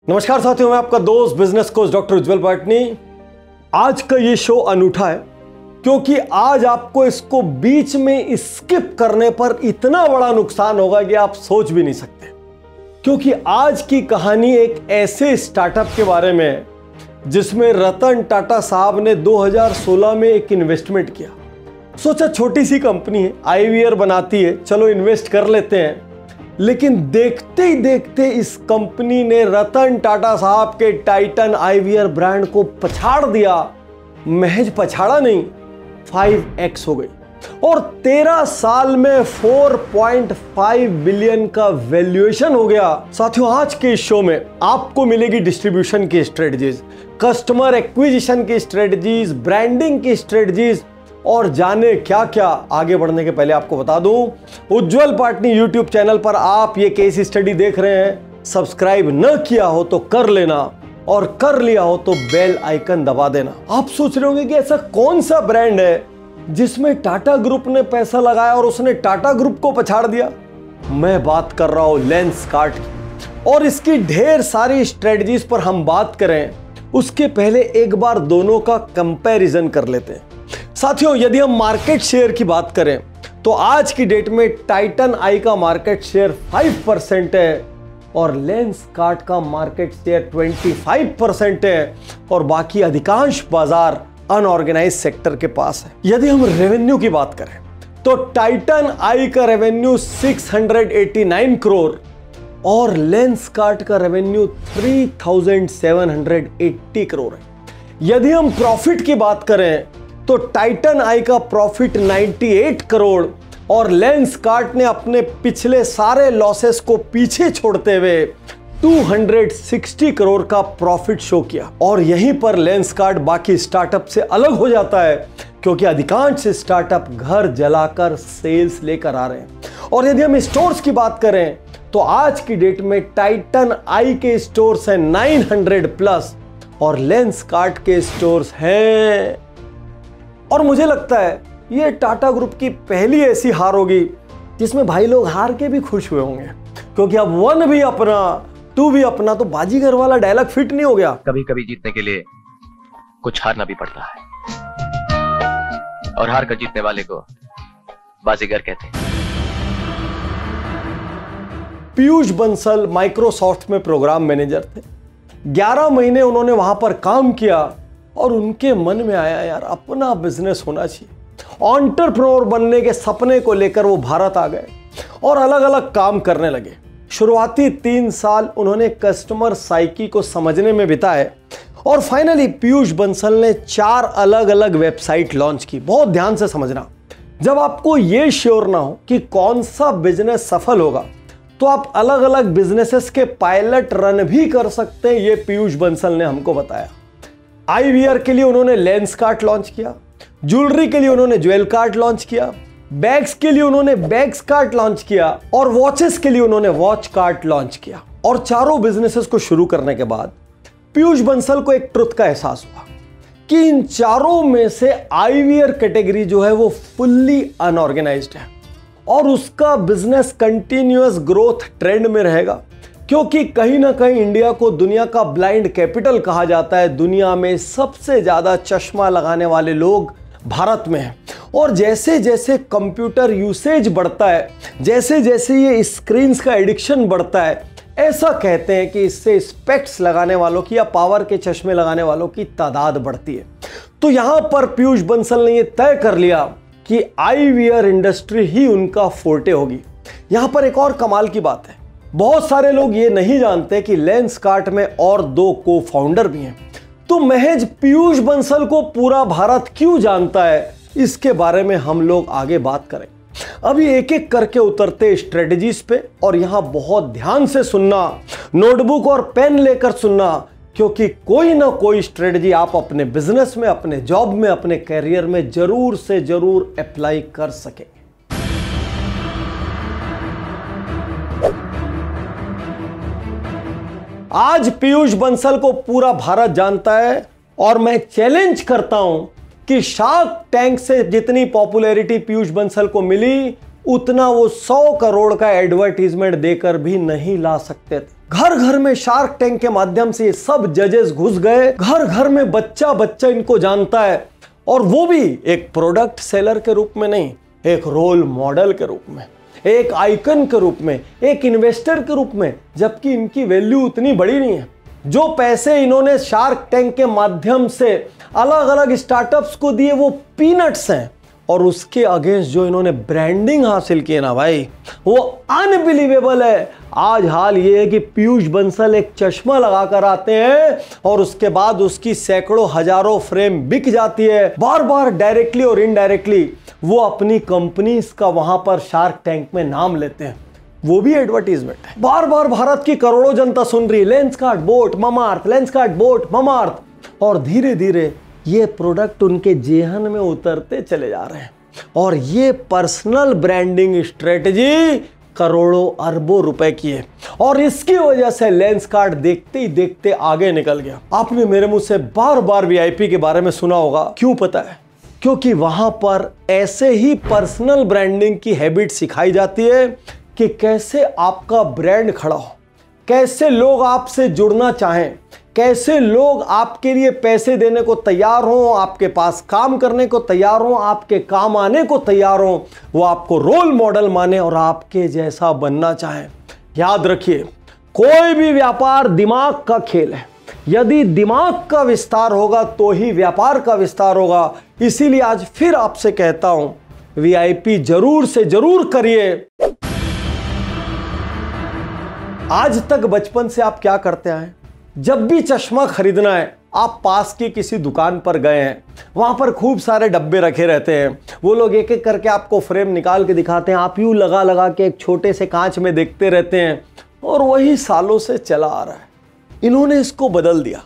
नमस्कार साथियों, मैं आपका दोस्त बिजनेस कोच डॉक्टर उज्जवल पाटनी। आज का ये शो अनूठा है क्योंकि आज आपको इसको बीच में स्किप करने पर इतना बड़ा नुकसान होगा कि आप सोच भी नहीं सकते। क्योंकि आज की कहानी एक ऐसे स्टार्टअप के बारे में है जिसमें रतन टाटा साहब ने 2016 में एक इन्वेस्टमेंट किया। सोचा छोटी सी कंपनी है, आईवीआर बनाती है, चलो इन्वेस्ट कर लेते हैं। लेकिन देखते ही देखते इस कंपनी ने रतन टाटा साहब के टाइटन आईवीआर ब्रांड को पछाड़ दिया। महज पछाड़ा नहीं, 5x हो गई और 13 साल में 4.5 बिलियन का वैल्यूएशन हो गया। साथियों, आज के इस शो में आपको मिलेगी डिस्ट्रीब्यूशन की स्ट्रेटजीज, कस्टमर एक्विजिशन की स्ट्रेटजीज, ब्रांडिंग की स्ट्रेटजीज और जाने क्या क्या। आगे बढ़ने के पहले आपको बता दूं, उज्जवल पाटनी यूट्यूब चैनल पर आप ये केस स्टडी देख रहे हैं। सब्सक्राइब न किया हो तो कर लेना और कर लिया हो तो बेल आइकन दबा देना। आप सोच रहे होंगे कि ऐसा कौन सा ब्रांड है जिसमें टाटा ग्रुप ने पैसा लगाया और उसने टाटा ग्रुप को पछाड़ दिया। मैं बात कर रहा हूं लेंसकार्ट की और इसकी ढेर सारी स्ट्रेटजीज पर हम बात करें उसके पहले एक बार दोनों का कंपैरिजन कर लेते हैं। साथियों, यदि हम मार्केट शेयर की बात करें तो आज की डेट में टाइटन आई का मार्केट शेयर 5% है और लेंसकार्ट का मार्केट शेयर 25% है और बाकी अधिकांश बाजार अनऑर्गेनाइज सेक्टर के पास है। यदि हम रेवेन्यू की बात करें तो टाइटन आई का रेवेन्यू 689 करोड़ और लेंसकार्ट का रेवेन्यू 3780 करोड़ है। यदि हम प्रॉफिट की बात करें तो टाइटन आई का प्रॉफिट 98 करोड़ और लेंसकार्ट ने अपने पिछले सारे लॉसेस को पीछे छोड़ते हुए 260 करोड़ का प्रॉफिट शो किया। और यहीं पर लेंसकार्ट बाकी स्टार्टअप से अलग हो जाता है क्योंकि अधिकांश स्टार्टअप घर जलाकर सेल्स लेकर आ रहे हैं। और यदि हम स्टोर्स की बात करें तो आज की डेट में टाइटन आई के स्टोर्स हैं 900 प्लस और लेंसकार्ट के स्टोर्स हैं, और मुझे लगता है ये टाटा ग्रुप की पहली ऐसी हार होगी जिसमें भाई लोग हार के भी खुश हुए होंगे। क्योंकि अब 1 भी अपना 2 भी अपना, तो बाजीगर वाला डायलॉग फिट नहीं हो गया। कभी कभी जीतने के लिए कुछ हारना भी पड़ता है और हार कर जीतने वाले को बाजीगर कहते हैं। पीयूष बंसल माइक्रोसॉफ्ट में प्रोग्राम मैनेजर थे। 11 महीने उन्होंने वहां पर काम किया और उनके मन में आया यार अपना बिजनेस होना चाहिए। एंटरप्रेन्योर बनने के सपने को लेकर वो भारत आ गए और अलग अलग काम करने लगे। शुरुआती 3 साल उन्होंने कस्टमर साइकी को समझने में बिताए और फाइनली पीयूष बंसल ने 4 अलग अलग वेबसाइट लॉन्च की। बहुत ध्यान से समझना, जब आपको ये श्योर ना हो कि कौन सा बिजनेस सफल होगा तो आप अलग अलग बिजनेसेस के पायलट रन भी कर सकते हैं। ये पीयूष बंसल ने हमको बताया। आईवीआर के लिए उन्होंने लेंसकार्ट लॉन्च किया, ज्वेलरी के लिए उन्होंने ज्वेल कार्ट लॉन्च किया, बैग्स के लिए उन्होंने बैग्स कार्ट लॉन्च किया और वॉचेस के लिए उन्होंने वॉच कार्ट लॉन्च किया। और चारों बिजनेसेस को शुरू करने के बाद पीयूष बंसल को एक ट्रुथ का एहसास हुआ कि इन चारों में से आईवीआर कैटेगरी जो है वो फुल्ली अनऑर्गेनाइज्ड है और उसका बिजनेस कंटिन्यूअस ग्रोथ ट्रेंड में रहेगा। क्योंकि कहीं ना कहीं इंडिया को दुनिया का ब्लाइंड कैपिटल कहा जाता है। दुनिया में सबसे ज्यादा चश्मा लगाने वाले लोग भारत में हैं और जैसे जैसे कंप्यूटर यूसेज बढ़ता है, जैसे जैसे ये स्क्रीन्स का एडिक्शन बढ़ता है, ऐसा कहते हैं कि इससे स्पेक्ट्स लगाने वालों की या पावर के चश्मे लगाने वालों की तादाद बढ़ती है। तो यहां पर पीयूष बंसल ने यह तय कर लिया कि आईवीआर इंडस्ट्री ही उनका फोर्टे होगी। यहां पर एक और कमाल की बात है, बहुत सारे लोग ये नहीं जानते कि लेंसकार्ट में और 2 को फाउंडर भी हैं। तो महज पीयूष बंसल को पूरा भारत क्यों जानता है, इसके बारे में हम लोग आगे बात करें। अभी एक एक करके उतरते स्ट्रेटजीज पे और यहां बहुत ध्यान से सुनना, नोटबुक और पेन लेकर सुनना, क्योंकि कोई ना कोई स्ट्रेटजी आप अपने बिजनेस में, अपने जॉब में, अपने कैरियर में जरूर से जरूर अप्लाई कर सकेंगे। आज पीयूष बंसल को पूरा भारत जानता है और मैं चैलेंज करता हूं कि शार्क टैंक से जितनी पॉपुलैरिटी पीयूष बंसल को मिली उतना वो 100 करोड़ का एडवर्टीजमेंट देकर भी नहीं ला सकते थे। घर घर में शार्क टैंक के माध्यम से ये सब जजेस घुस गए, घर घर में बच्चा बच्चा इनको जानता है, और वो भी एक प्रोडक्ट सेलर के रूप में नहीं, एक रोल मॉडल के रूप में, एक आइकन के रूप में, एक इन्वेस्टर के रूप में, जबकि इनकी वैल्यू उतनी बड़ी नहीं है। जो पैसे इन्होंने शार्क टैंक के माध्यम से अलग अलग स्टार्टअप्स को दिए वो पीनट्स हैं, और उसके अगेंस्ट जो इन्होंने ब्रांडिंग हासिल की है ना भाई, वो अनबिलीवेबल है। आज हाल ये है कि पीयूष बंसल एक चश्मा लगाकर आते हैं और उसके बाद उसकी सैकड़ों हजारों फ्रेम बिक जाती है। बार बार डायरेक्टली और इनडायरेक्टली वो अपनी कंपनीज का वहां पर शार्क टैंक में नाम लेते हैं, वो भी एडवर्टीजमेंट है। बार बार भारत की करोड़ों जनता सुन रही है Lenskart boat Mamaearth, Lenskart boat Mamaearth, और धीरे धीरे ये प्रोडक्ट उनके जेहन में उतरते चले जा रहे हैं। और ये पर्सनल ब्रांडिंग स्ट्रेटजी करोड़ों अरबों रुपए की है, और इसकी वजह से लेंसकार्ट देखते ही देखते आगे निकल गया। आपने मेरे मुंह से बार बार वीआईपी के बारे में सुना होगा, क्यों पता है? क्योंकि वहां पर ऐसे ही पर्सनल ब्रांडिंग की हैबिट सिखाई जाती है कि कैसे आपका ब्रांड खड़ा हो, कैसे लोग आपसे जुड़ना चाहें, कैसे लोग आपके लिए पैसे देने को तैयार हों, आपके पास काम करने को तैयार हों, आपके काम आने को तैयार हों, वो आपको रोल मॉडल माने और आपके जैसा बनना चाहें। याद रखिए, कोई भी व्यापार दिमाग का खेल है। यदि दिमाग का विस्तार होगा तो ही व्यापार का विस्तार होगा। इसीलिए आज फिर आपसे कहता हूं, वीआईपी जरूर से जरूर करिए। आज तक बचपन से आप क्या करते आए? जब भी चश्मा खरीदना है, आप पास की किसी दुकान पर गए हैं, वहां पर खूब सारे डब्बे रखे रहते हैं, वो लोग एक एक करके आपको फ्रेम निकाल के दिखाते हैं, आप यूं लगा लगा के एक छोटे से कांच में देखते रहते हैं, और वही सालों से चला आ रहा है। इन्होंने इसको बदल दिया।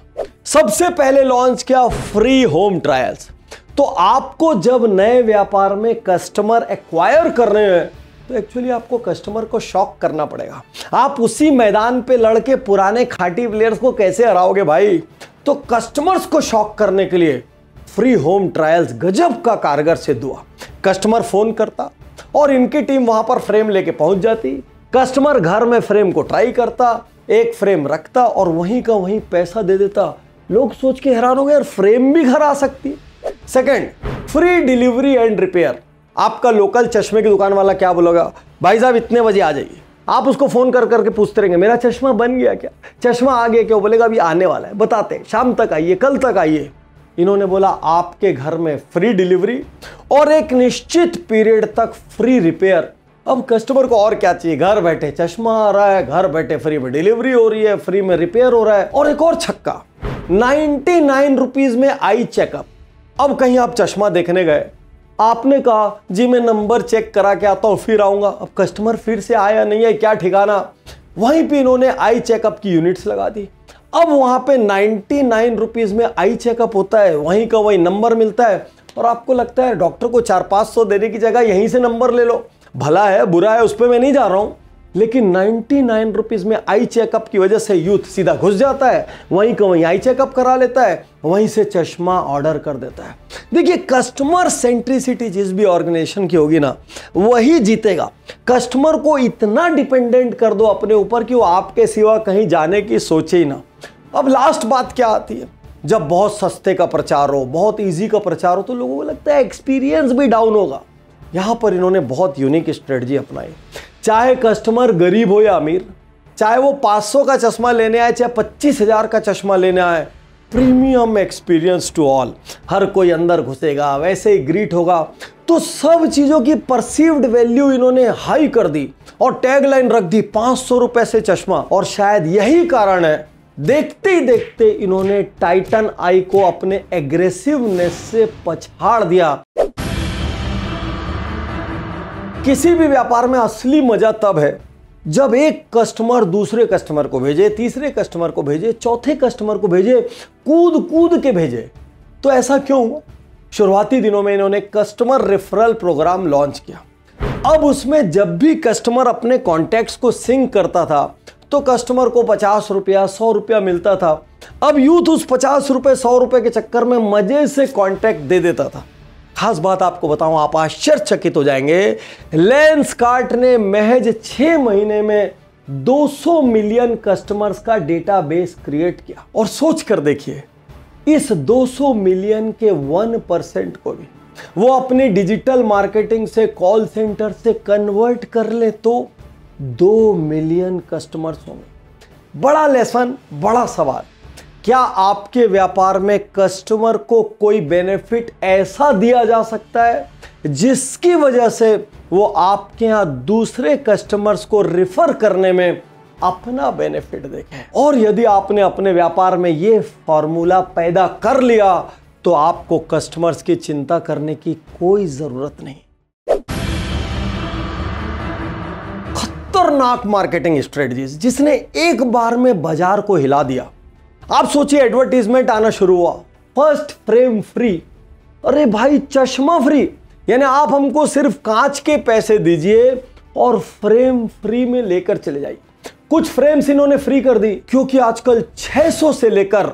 सबसे पहले लॉन्च किया फ्री होम ट्रायल्स। तो आपको जब नए व्यापार में कस्टमर एक्वायर करने हैं तो एक्चुअली आपको कस्टमर को शॉक करना पड़ेगा। आप उसी मैदान पे लड़के पुराने खाटी प्लेयर्स को कैसे हराओगे भाई? तो कस्टमर्स को शॉक करने के लिए फ्री होम ट्रायल्स गजब का कारगर सिद्ध हुआ। कस्टमर फोन करता और इनकी टीम वहां पर फ्रेम लेके पहुंच जाती। कस्टमर घर में फ्रेम को ट्राई करता, एक फ्रेम रखता और वहीं का वहीं पैसा दे देता। लोग सोच के हैरान हो गए, यार फ्रेम भी घर आ सकती है। Second, free delivery and repair. आपका लोकल चश्मे की दुकान वाला क्या बोलेगा, भाई साहब इतने बजे आ जाइए। आप उसको फोन कर करके पूछते रहेंगे, मेरा चश्मा बन गया क्या, चश्मा आ गया क्या? वो बोलेगा अभी आने वाला है, बताते हैं, शाम तक आइए, कल तक आइए। इन्होंने बोला आपके घर में फ्री डिलीवरी और एक निश्चित पीरियड तक फ्री रिपेयर। अब कस्टमर को और क्या चाहिए? घर बैठे चश्मा आ रहा है, घर बैठे फ्री में डिलीवरी हो रही है, फ्री में रिपेयर हो रहा है। और एक और छक्का, 99 रुपीज में आई चेकअप। अब कहीं आप चश्मा देखने गए, आपने कहा जी मैं नंबर चेक करा के आता हूं, फिर आऊंगा। अब कस्टमर फिर से आया नहीं है, क्या ठिकाना? वहीं पे इन्होंने आई चेकअप की यूनिट्स लगा दी। अब वहां पे 99 रुपीज में आई चेकअप होता है, वहीं का वही नंबर मिलता है, और आपको लगता है डॉक्टर को 400-500 देने की जगह यहीं से नंबर ले लो। भला है बुरा है उस पर मैं नहीं जा रहा हूं, लेकिन 99 रुपीज में आई चेकअप की वजह से यूथ सीधा घुस जाता है, वहीं का वहीं आई चेकअप करा लेता है, वहीं से चश्मा ऑर्डर कर देता है। देखिए, कस्टमर सेंट्रिसिटी जिस भी ऑर्गेनाइजेशन की होगी ना, वही जीतेगा। कस्टमर को इतना डिपेंडेंट कर दो अपने ऊपर कि वो आपके सिवा कहीं जाने की सोचे ही ना। अब लास्ट बात क्या आती है, जब बहुत सस्ते का प्रचार हो, बहुत इजी का प्रचार हो, तो लोगों को लगता है एक्सपीरियंस भी डाउन होगा। यहां पर इन्होंने बहुत यूनिक स्ट्रेटजी अपनाई। चाहे कस्टमर गरीब हो या अमीर, चाहे वो 500 का चश्मा लेने आए, चाहे 25,000 का चश्मा लेने आए, प्रीमियम एक्सपीरियंस टू ऑल। हर कोई अंदर घुसेगा, वैसे ही ग्रीट होगा। तो सब चीजों की परसीव्ड वैल्यू इन्होंने हाई कर दी और टैगलाइन रख दी 500 रुपए से चश्मा। और शायद यही कारण है, देखते ही देखते इन्होंने टाइटन आई को अपने एग्रेसिवनेस से पछाड़ दिया। किसी भी व्यापार में असली मजा तब है जब एक कस्टमर दूसरे कस्टमर को भेजे, तीसरे कस्टमर को भेजे, चौथे कस्टमर को भेजे, कूद कूद के भेजे। तो ऐसा क्यों हुआ? शुरुआती दिनों में इन्होंने कस्टमर रेफरल प्रोग्राम लॉन्च किया। अब उसमें जब भी कस्टमर अपने कॉन्टैक्ट्स को सिंक करता था तो कस्टमर को 50 रुपया 100 रुपया मिलता था। अब यूथ उस 50 रुपये 100 रुपये के चक्कर में मजे से कॉन्टैक्ट दे देता था। खास बात आपको बताऊं, आप आश्चर्यचकित हो जाएंगे, लेंसकार्ट ने महज 6 महीने में 200 मिलियन कस्टमर्स का डेटाबेस क्रिएट किया। और सोच कर देखिए, इस 200 मिलियन के 1% को भी वो अपनी डिजिटल मार्केटिंग से, कॉल सेंटर से कन्वर्ट कर ले तो 2 मिलियन कस्टमर्स होंगे। बड़ा लेसन, बड़ा सवाल, क्या आपके व्यापार में कस्टमर को कोई बेनिफिट ऐसा दिया जा सकता है जिसकी वजह से वो आपके यहां दूसरे कस्टमर्स को रिफर करने में अपना बेनिफिट देखें? और यदि आपने अपने व्यापार में ये फॉर्मूला पैदा कर लिया तो आपको कस्टमर्स की चिंता करने की कोई जरूरत नहीं। खतरनाक मार्केटिंग स्ट्रेटजीज जिसने एक बार में बाजार को हिला दिया। आप सोचिए, एडवर्टीजमेंट आना शुरू हुआ, फर्स्ट फ्रेम फ्री। अरे भाई, चश्मा फ्री, यानी आप हमको सिर्फ कांच के पैसे दीजिए और फ्रेम फ्री में लेकर चले जाइए। कुछ फ्रेम्स इन्होंने फ्री कर दी क्योंकि आजकल 600 से लेकर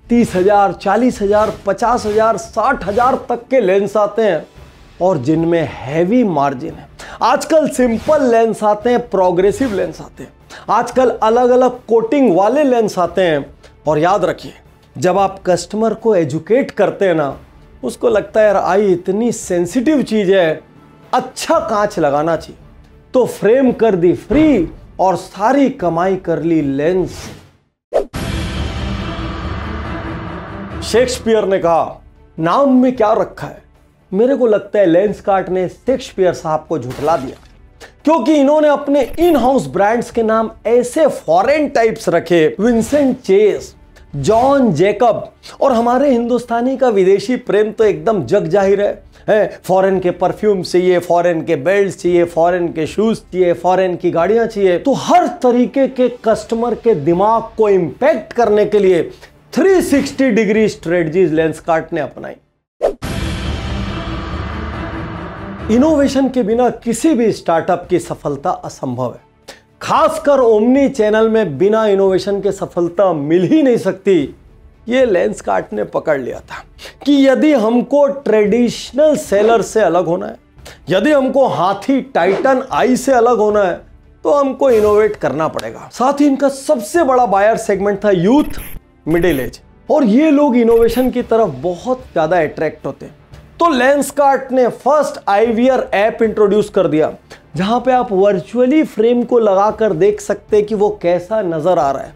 30,000, 40,000, 50,000, 60,000 तक के लेंस आते हैं और जिनमें हैवी मार्जिन है। आजकल सिंपल लेंस आते हैं, प्रोग्रेसिव लेंस आते हैं, आजकल अलग अलग कोटिंग वाले लेंस आते हैं। और याद रखिए, जब आप कस्टमर को एजुकेट करते हैं ना, उसको लगता है यार आई इतनी सेंसिटिव चीज है, अच्छा कांच लगाना चाहिए, तो फ्रेम कर दी फ्री और सारी कमाई कर ली लेंस। शेक्सपियर ने कहा, नाम में क्या रखा है? मेरे को लगता है लेंसकार्ट ने शेक्सपियर साहब को झुठला दिया, क्योंकि इन्होंने अपने इन हाउस ब्रांड्स के नाम ऐसे फॉरेन टाइप्स रखे, विंसेंट चेस, जॉन जैकब। और हमारे हिंदुस्तानी का विदेशी प्रेम तो एकदम जग जाहिर है। फॉरेन के परफ्यूम चाहिए, फॉरेन के बेल्ट चाहिए, फॉरेन के शूज चाहिए, फॉरेन की गाड़ियां चाहिए। तो हर तरीके के कस्टमर के दिमाग को इंपैक्ट करने के लिए 360 डिग्री स्ट्रेटजीज लेंसकार्ट ने अपनाई। इनोवेशन के बिना किसी भी स्टार्टअप की सफलता असंभव है। खासकर ओमनी चैनल में बिना इनोवेशन के सफलता मिल ही नहीं सकती। ये लेंसकार्ट ने पकड़ लिया था कि यदि हमको ट्रेडिशनल सेलर से अलग होना है, यदि हमको हाथी टाइटन आई से अलग होना है, तो हमको इनोवेट करना पड़ेगा। साथ ही इनका सबसे बड़ा बायर सेगमेंट था यूथ, मिडिल एज, और ये लोग इनोवेशन की तरफ बहुत ज्यादा अट्रैक्ट होते हैं। तो लेंसकार्ट ने फर्स्ट आईवीआर ऐप इंट्रोड्यूस कर दिया, जहां पे आप वर्चुअली फ्रेम को लगाकर देख सकते हैं कि वो कैसा नजर आ रहा है।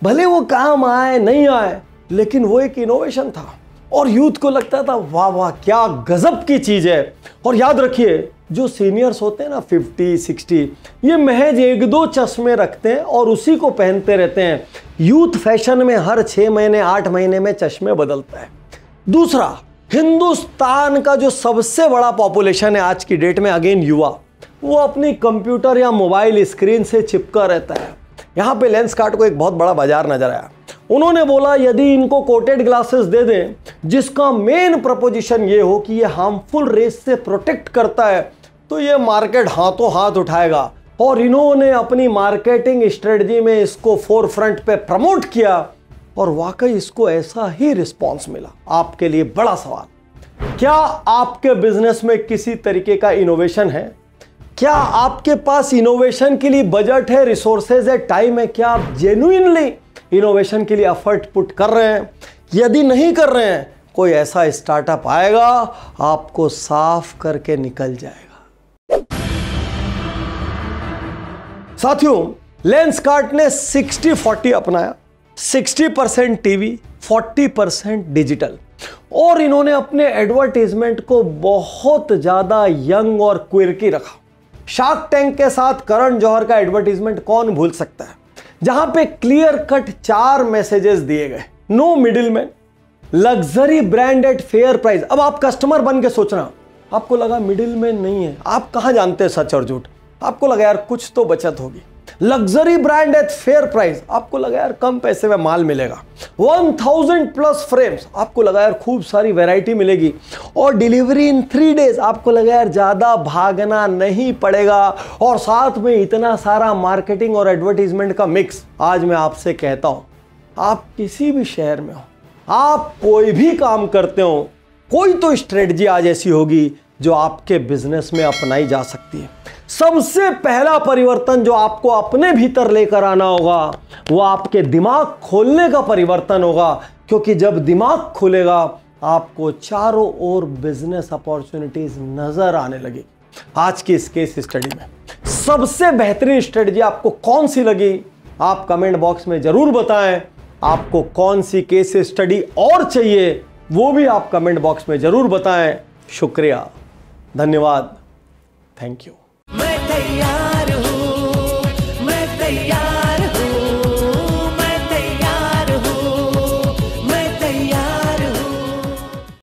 भले वो काम आए नहीं आए, लेकिन वो एक इनोवेशन था और यूथ को लगता था वाह वाह क्या गजब की चीज है। और याद रखिए, जो सीनियर्स होते हैं ना 50, 60, ये महज 1-2 चश्मे रखते हैं और उसी को पहनते रहते हैं। यूथ फैशन में हर 6 महीने 8 महीने में चश्मे बदलता है। दूसरा, हिंदुस्तान का जो सबसे बड़ा पॉपुलेशन है आज की डेट में, अगेन युवा, वो अपनी कंप्यूटर या मोबाइल स्क्रीन से चिपका रहता है। यहां पे लेंसकार्ट को एक बहुत बड़ा बाजार नजर आया। उन्होंने बोला यदि इनको कोटेड ग्लासेस दे दें जिसका मेन प्रपोजिशन ये हो कि ये हार्मफुल रेस से प्रोटेक्ट करता है, तो ये मार्केट हाथों हाथ उठाएगा। और इन्होंने अपनी मार्केटिंग स्ट्रेटजी में इसको फोरफ्रंट पे प्रमोट किया और वाकई इसको ऐसा ही रिस्पॉन्स मिला। आपके लिए बड़ा सवाल, क्या आपके बिजनेस में किसी तरीके का इनोवेशन है? क्या आपके पास इनोवेशन के लिए बजट है, रिसोर्सेज है, टाइम है? क्या आप जेन्युइनली इनोवेशन के लिए एफर्ट पुट कर रहे हैं? यदि नहीं कर रहे हैं, कोई ऐसा स्टार्टअप आएगा आपको साफ करके निकल जाएगा। साथियों, लेंसकार्ट ने 60-40 अपनाया, 60% टीवी, 40% डिजिटल। और इन्होंने अपने एडवर्टाइजमेंट को बहुत ज्यादा यंग और क्विर्की रखा। शार्क टैंक के साथ करण जौहर का एडवर्टाइजमेंट कौन भूल सकता है, जहां पे क्लियर कट 4 मैसेजेस दिए गए। No middleman, luxury brand at fair price. अब आप कस्टमर बन के सोचना, आपको लगा मिडिलमैन नहीं है, आप कहां जानते हैं सच और झूठ, आपको लगा यार कुछ तो बचत होगी। Luxury brand at fair price, आपको लगा यार कम पैसे में माल मिलेगा। 1000+ फ्रेम्स, आपको लगा यार खूब सारी वैरायटी मिलेगी। और डिलीवरी इन 3 डेज, आपको लगा यार ज्यादा भागना नहीं पड़ेगा। और साथ में इतना सारा मार्केटिंग और एडवर्टीजमेंट का मिक्स। आज मैं आपसे कहता हूं, आप किसी भी शहर में हो, आप कोई भी काम करते हो, कोई तो स्ट्रेटजी आज ऐसी होगी जो आपके बिजनेस में अपनाई जा सकती है। सबसे पहला परिवर्तन जो आपको अपने भीतर लेकर आना होगा वो आपके दिमाग खोलने का परिवर्तन होगा, क्योंकि जब दिमाग खुलेगा आपको चारों ओर बिजनेस अपॉर्चुनिटीज नजर आने लगी। आज की इस केस स्टडी में सबसे बेहतरीन स्ट्रेटजी आपको कौन सी लगी, आप कमेंट बॉक्स में जरूर बताएं। आपको कौन सी केस स्टडी और चाहिए वो भी आप कमेंट बॉक्स में जरूर बताएं। शुक्रिया, धन्यवाद, थैंक यू।